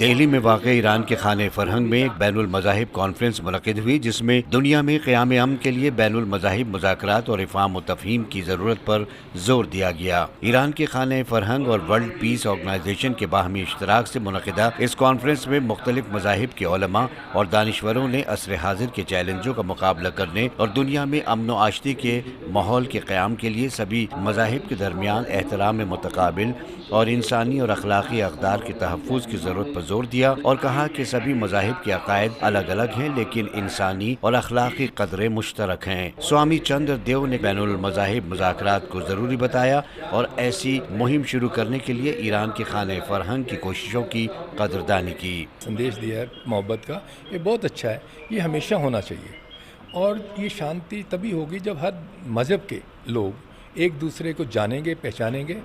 دہلی میں واقع ایران کے خانہ فرہنگ میں ایک بین المذاہب کانفرنس منعقد ہوئی جس میں دنیا میں قیام امن کے لیے بین المذاہب مذاکرات اور افہام و تفہیم کی ضرورت پر زور دیا گیا۔ ایران کے خانہ فرہنگ اور ورلڈ پیس آرگنائزیشن کے باہمی اشتراک سے منعقدہ اس کانفرنس میں مختلف مذاہب کے علماء اور دانشوروں نے عصر حاضر کے چیلنجوں کا مقابلہ کرنے اور دنیا میں امن و آشتی کے ماحول کے قیام کے لیے سبھی مذاہب کے درمیان احترام متقابل اور انسانی اور اخلاقی اقدار کے تحفظ کی ضرورت پر زور دیا اور کہا کہ سبھی مذاہب کے عقائد الگ الگ ہیں لیکن انسانی اور اخلاقی قدریں مشترک ہیں۔ سوامی چندر دیو نے بین المذاہب مذاکرات کو ضروری بتایا اور ایسی مہم شروع کرنے کے لیے ایران کے خانہ فرہنگ کی کوششوں کی قدردانی کی۔ سندیش دیا ہے محبت کا، یہ بہت اچھا ہے، یہ ہمیشہ ہونا چاہیے اور یہ شانتی تبھی ہوگی جب ہر مذہب کے لوگ ایک دوسرے کو جانیں گے، پہچانیں گے،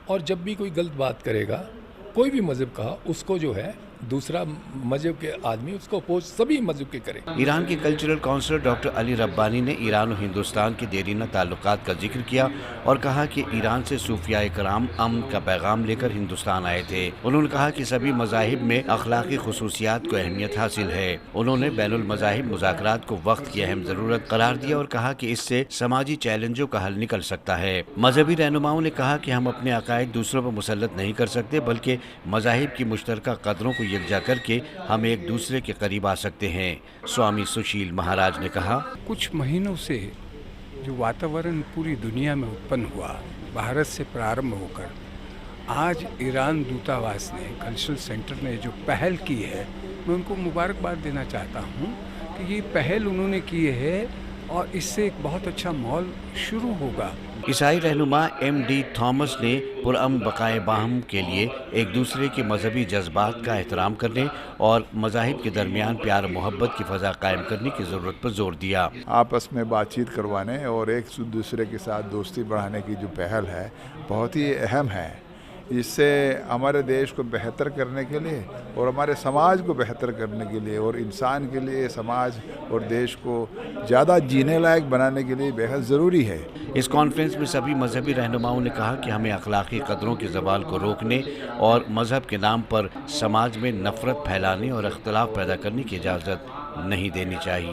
اور جب بھی کوئی غلط بات کرے گا کوئی بھی مذہب کا اس کو جو ہے دوسرا مذہب کے آدمی اس کو اپوز سبھی مذہب کے کرے۔ ایران کے کلچرل کونسلر ڈاکٹر علی ربانی نے ایران و ہندوستان کے دیرینہ تعلقات کا ذکر کیا اور کہا کہ ایران سے صوفیاء کرام امن کا پیغام لے کر ہندوستان آئے تھے۔ انہوں نے کہا کہ سبھی مذاہب میں اخلاقی خصوصیات کو اہمیت حاصل ہے۔ انہوں نے بین المذاہب مذاکرات کو وقت کی اہم ضرورت قرار دیا اور کہا کہ اس سے سماجی چیلنجوں کا حل نکل سکتا ہے۔ مذہبی رہنماؤں نے کہا کہ ہم اپنے عقائد دوسروں پر مسلط نہیں کر سکتے بلکہ مذاہب کی مشترکہ قدروں کو یکجا کر کے ہم ایک دوسرے کے قریب آ سکتے ہیں۔ سوامی سشیل مہاراج نے کہا، کچھ مہینوں سے جو واتاورن پوری دنیا میں اتپن ہوا بھارت سے پرارمبھ ہو کر آج ایران دوتاواس نے کلچرل سینٹر نے جو پہل کی ہے میں ان کو مبارکباد دینا چاہتا ہوں کہ یہ پہل انہوں نے کی ہے اور اس سے ایک بہت اچھا ماحول شروع ہوگا۔ عیسائی رہنما ایم ڈی تھامس نے پرامن بقائے باہم کے لیے ایک دوسرے کے مذہبی جذبات کا احترام کرنے اور مذاہب کے درمیان پیار و محبت کی فضا قائم کرنے کی ضرورت پر زور دیا۔ آپس میں بات چیت کروانے اور ایک دوسرے کے ساتھ دوستی بڑھانے کی جو پہل ہے بہت ہی اہم ہے۔ اس سے ہمارے دیش کو بہتر کرنے کے لیے اور ہمارے سماج کو بہتر کرنے کے لیے اور انسان کے لیے سماج اور دیش کو زیادہ جینے لائق بنانے کے لیے بہت ضروری ہے۔ اس کانفرنس میں سبھی مذہبی رہنماؤں نے کہا کہ ہمیں اخلاقی قدروں کے زوال کو روکنے اور مذہب کے نام پر سماج میں نفرت پھیلانے اور اختلاف پیدا کرنے کی اجازت نہیں دینی چاہیے۔